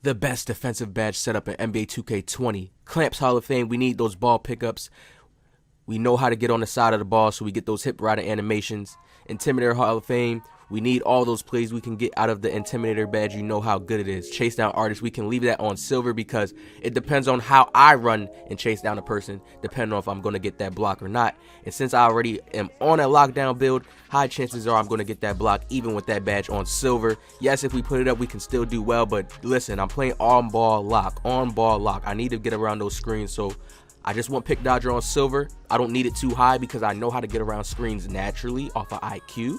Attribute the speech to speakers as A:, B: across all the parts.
A: the best defensive badge setup in NBA 2K20. Clamps Hall of Fame, we need those ball pickups. We know how to get on the side of the ball, so we get those hip rider animations. Intimidator Hall of Fame, we need all those plays we can get out of the Intimidator badge. You know how good it is. Chase down artists, we can leave that on silver because it depends on how I run and chase down a person, depending on if I'm going to get that block or not. And since I already am on a lockdown build, high chances are I'm going to get that block even with that badge on silver. Yes, if we put it up, we can still do well, but listen, I'm playing on ball lock. I need to get around those screens, so I just want Pick Dodger on silver. I don't need it too high because I know how to get around screens naturally off of IQ.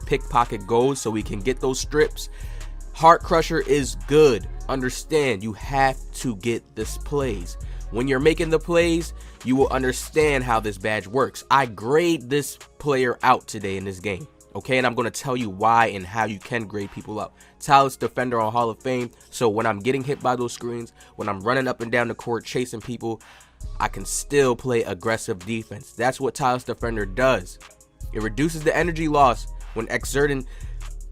A: Pickpocket gold so we can get those strips. Heart Crusher is good. Understand, you have to get this plays. When you're making the plays, you will understand how this badge works. I grade this player out today in this game. Okay, and I'm going to tell you why and how you can grade people out. Tireless Defender on Hall of Fame. So when I'm getting hit by those screens, when I'm running up and down the court chasing people, I can still play aggressive defense. That's what Tireless Defender does. It reduces the energy loss when exerting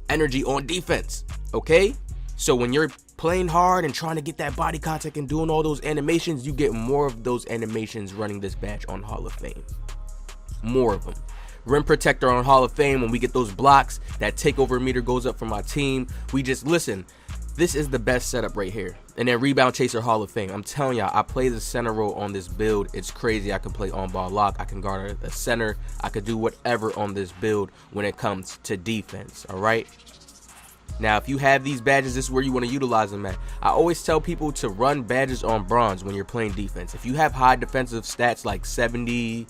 A: energy on defense. Okay? So when you're playing hard and trying to get that body contact and doing all those animations, you get more of those animations running this badge on Hall of Fame. More of them. Rim Protector on Hall of Fame, when we get those blocks, that takeover meter goes up for my team. We just, listen, this is the best setup right here. And then Rebound Chaser Hall of Fame. I'm telling y'all, I play the center role on this build. It's crazy. I can play on ball lock. I can guard the center. I could do whatever on this build when it comes to defense. All right. Now, if you have these badges, this is where you want to utilize them at. I always tell people to run badges on bronze when you're playing defense. If you have high defensive stats like 70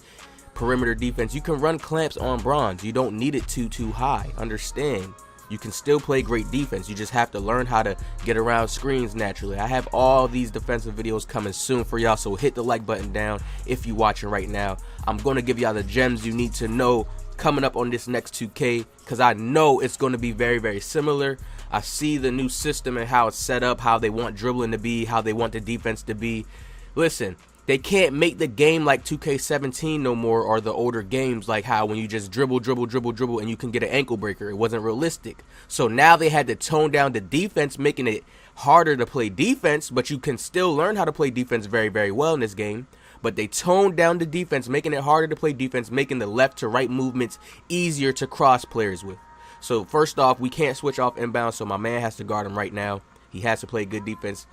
A: perimeter defense, you can run clamps on bronze. You don't need it too high. Understand? You can still play great defense. You just have to learn how to get around screens naturally. I have all these defensive videos coming soon for y'all, so hit the like button down if you're watching right now. I'm going to give y'all the gems you need to know coming up on this next 2K because I know it's going to be very similar. I see the new system and how it's set up, how they want dribbling to be, how they want the defense to be. Listen, they can't make the game like 2K17 no more, or the older games like how when you just dribble and you can get an ankle breaker. It wasn't realistic. So now they had to tone down the defense, making it harder to play defense, but you can still learn how to play defense very well in this game. But they toned down the defense, making it harder to play defense, making the left to right movements easier to cross players with. So first off, we can't switch off inbound, so my man has to guard him right now. He has to play good defense.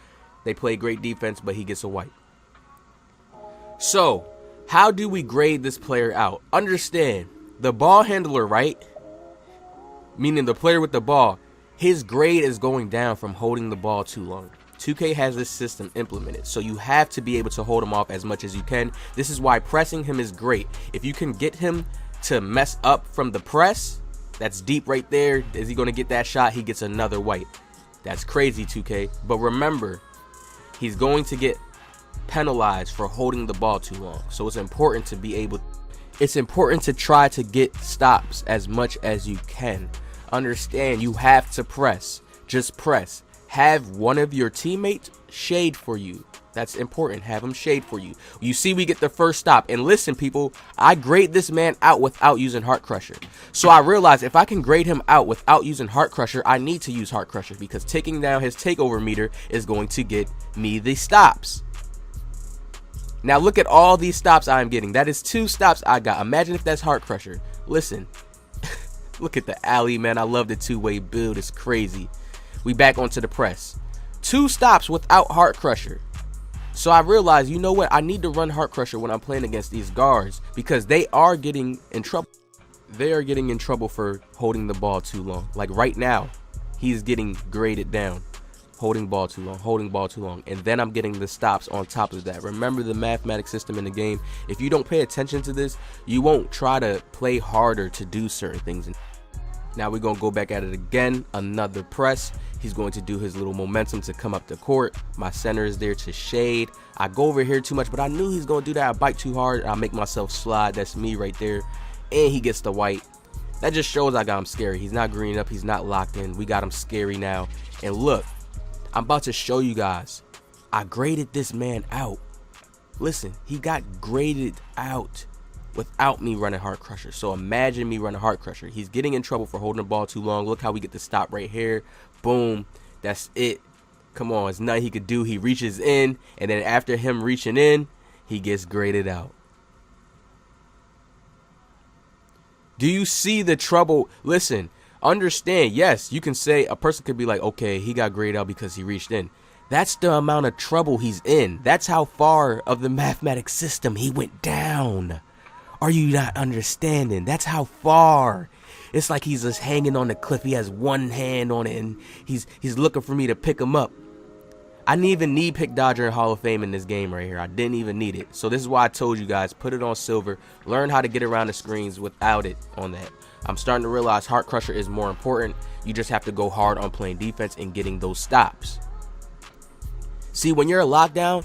A: They play great defense, but he gets a white. So, how do we grade this player out? Understand, the ball handler, right? Meaning the player with the ball, his grade is going down from holding the ball too long. 2K has this system implemented, so you have to be able to hold him off as much as you can. This is why pressing him is great. If you can get him to mess up from the press, that's deep right there. Is he going to get that shot? He gets another white. That's crazy, 2K. But remember, he's going to get penalized for holding the ball too long. So it's important to try to get stops as much as you can. Understand, you have to press. Just press. Have one of your teammates shade for you. That's important. Have him shade for you. You see, we get the first stop. And listen, people, I grade this man out without using Heart Crusher. So I realized if I can grade him out without using Heart Crusher, I need to use Heart Crusher because taking down his takeover meter is going to get me the stops. Now look at all these stops I'm getting. That is 2 stops I got. Imagine if that's Heart Crusher. Listen, look at the alley, man. I love the two-way build. It's crazy. We back onto the press. 2 stops without Heart Crusher. So I realized, you know what? I need to run Heart Crusher when I'm playing against these guards because they are getting in trouble. They are getting in trouble for holding the ball too long. Like right now, he's getting graded down. Holding ball too long, and then I'm getting the stops on top of that. Remember the mathematics system in the game. If you don't pay attention to this, you won't try to play harder to do certain things. Now we're going to go back at it again. Another press. He's going to do his little momentum to come up the court. My center is there to shade. I go over here too much, but I knew he's going to do that. I bite too hard. I make myself slide. That's me right there. And he gets the white. That just shows I got him scary. He's not greening up. He's not locked in. We got him scary now. And look, I'm about to show you guys. I graded this man out. Listen, he got graded out without me running Heart Crusher. So imagine me running Heart Crusher. He's getting in trouble for holding the ball too long. Look how we get the stop right here. Boom. That's it. Come on, it's nothing he could do. He reaches in, and then after him reaching in, he gets graded out. Do you see the trouble? Listen, understand, yes, you can say a person could be like, okay, he got graded out because he reached in. That's the amount of trouble he's in. That's how far of the mathematics system he went down. Are you not understanding? That's how far. It's like he's just hanging on the cliff. He has one hand on it, and he's looking for me to pick him up. I didn't even need Pick Dodger in Hall of Fame in this game right here. I didn't even need it. So this is why I told you guys, put it on silver. Learn how to get around the screens without it on that. I'm starting to realize Heart Crusher is more important. You just have to go hard on playing defense and getting those stops. See, when you're a lockdown,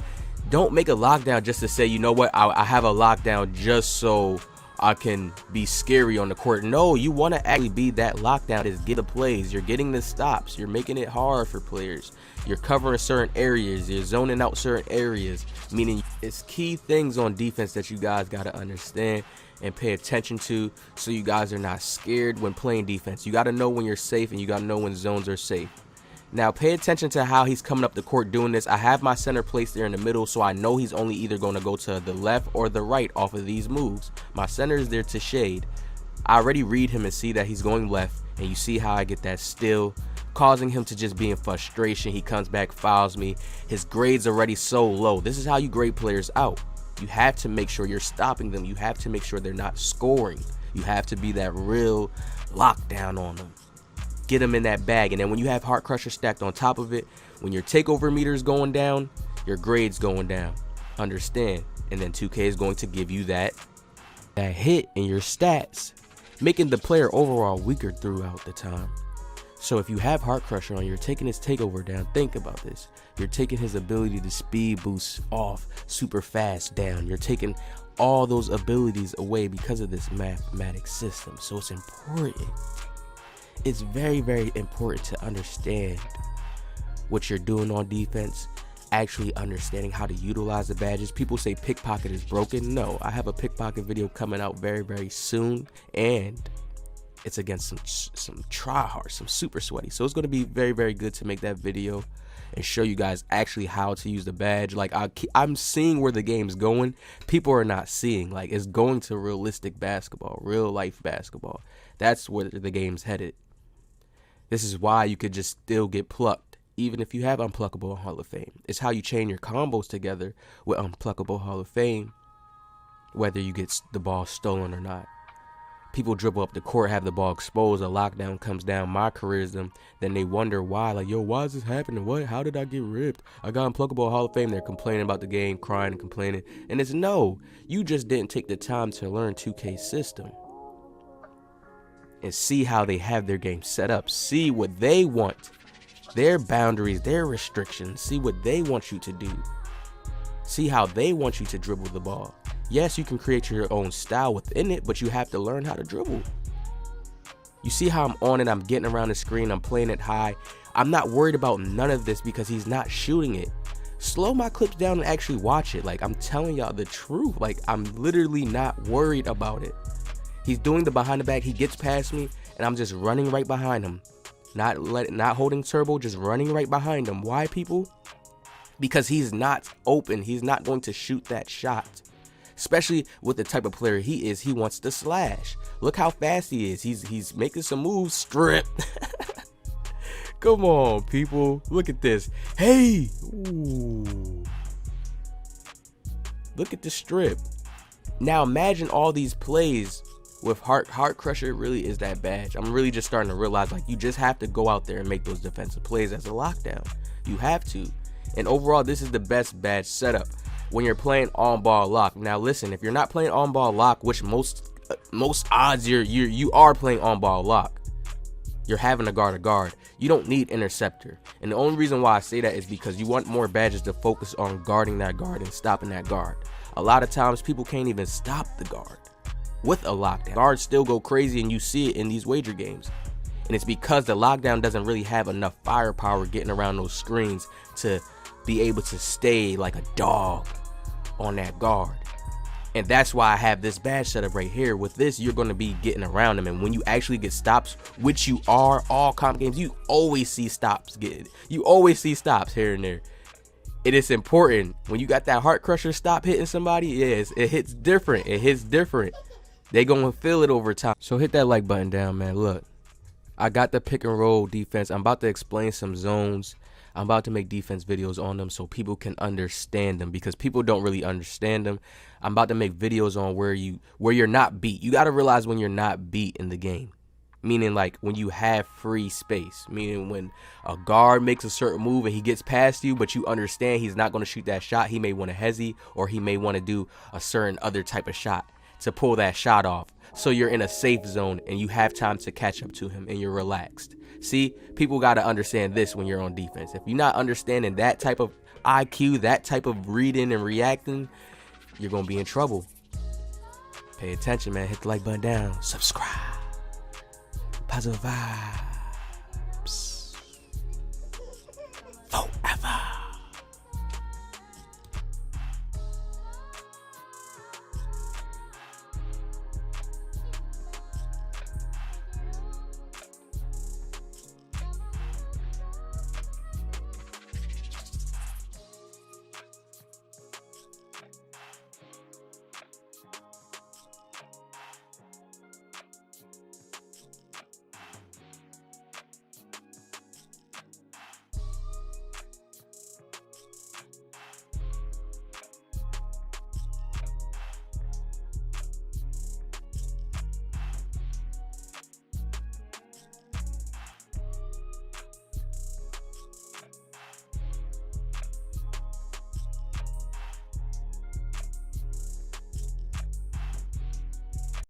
A: don't make a lockdown just to say, you know what, I have a lockdown just so I can be scary on the court. No, you want to actually be that lockdown. Is get the plays. You're getting the stops. You're making it hard for players. You're covering certain areas. You're zoning out certain areas. Meaning it's key things on defense that you guys got to understand and pay attention to, so you guys are not scared when playing defense. You got to know when you're safe, and you got to know when zones are safe. Now, pay attention to how he's coming up the court doing this. I have my center placed there in the middle, so I know he's only either going to go to the left or the right off of these moves. My center is there to shade. I already read him and see that he's going left, and you see how I get that steal, causing him to just be in frustration. He comes back, fouls me. His grade's already so low. This is how you grade players out. You have to make sure you're stopping them. You have to make sure they're not scoring. You have to be that real lockdown on them. Get them in that bag. And then when you have Heart Crusher stacked on top of it, when your takeover meter is going down, your grade's going down. Understand? And then 2K is going to give you that hit in your stats, making the player overall weaker throughout the time. So if you have Heart Crusher on, you're taking his takeover down. Think about this. You're taking his ability to speed boost off super fast down. You're taking all those abilities away because of this mathematics system. So it's important. It's very, very important to understand what you're doing on defense, actually understanding how to utilize the badges. People say pickpocket is broken. No, I have a pickpocket video coming out very, very soon, and it's against some tryhards, some super sweaty. So it's going to be very, very good to make that video and show you guys actually how to use the badge. Like I'm seeing where the game's going. People are not seeing. Like, it's going to realistic basketball, real life basketball. That's where the game's headed. This is why you could just still get plucked, even if you have Unpluckable Hall of Fame. It's how you chain your combos together with Unpluckable Hall of Fame, whether you get the ball stolen or not. People dribble up the court, have the ball exposed, a lockdown comes down, my careers them, then they wonder why, like, yo, why is this happening? What? How did I get ripped? I got Unpluckable Hall of Fame. They're complaining about the game, crying and complaining. And it's no, you just didn't take the time to learn 2K's system and see how they have their game set up. See what they want, their boundaries, their restrictions. See what they want you to do. See how they want you to dribble the ball. Yes, you can create your own style within it, but you have to learn how to dribble. You see how I'm on it, I'm getting around the screen, I'm playing it high. I'm not worried about none of this because he's not shooting it. Slow my clips down and actually watch it. Like, I'm telling y'all the truth. Like, I'm literally not worried about it. He's doing the behind the back. He gets past me, and I'm just running right behind him. Not holding turbo, just running right behind him. Why, people? Because he's not open. He's not going to shoot that shot. Especially with the type of player he is, he wants to slash. Look how fast he is. He's making some moves. Strip. Come on, people. Look at this. Hey. Ooh. Look at the strip. Now imagine all these plays with Heart Crusher. Really is that badge. I'm really just starting to realize, like, you just have to go out there and make those defensive plays as a lockdown. You have to. And overall, this is the best badge setup when you're playing on ball lock. Now listen, if you're not playing on ball lock, which most odds you are playing on ball lock, you're having a guard. You don't need interceptor. And the only reason why I say that is because you want more badges to focus on guarding that guard and stopping that guard. A lot of times people can't even stop the guard with a lockdown. Guards still go crazy, and you see it in these wager games. And it's because the lockdown doesn't really have enough firepower getting around those screens to be able to stay like a dog on that guard. And that's why I have this badge setup right here. With this, you're going to be getting around them. And when you actually get stops, which you are, all comp games, you always see stops You always see stops here and there. It is important. When you got that heart crusher stop hitting somebody, yes, it hits different. It hits different. They going to feel it over time. So hit that like button down, man. Look, I got the pick and roll defense. I'm about to explain some zones. I'm about to make defense videos on them so people can understand them, because people don't really understand them. I'm about to make videos on where you're not beat. You got to realize when you're not beat in the game. Meaning like when you have free space. Meaning when a guard makes a certain move and he gets past you, but you understand he's not going to shoot that shot. He may want to hesitate, or he may want to do a certain other type of shot to pull that shot off. So you're in a safe zone and you have time to catch up to him and you're relaxed. See, people got to understand this when you're on defense. If you're not understanding that type of IQ, that type of reading and reacting, you're going to be in trouble. Pay attention, man. Hit the like button down. Subscribe. Positive vibe.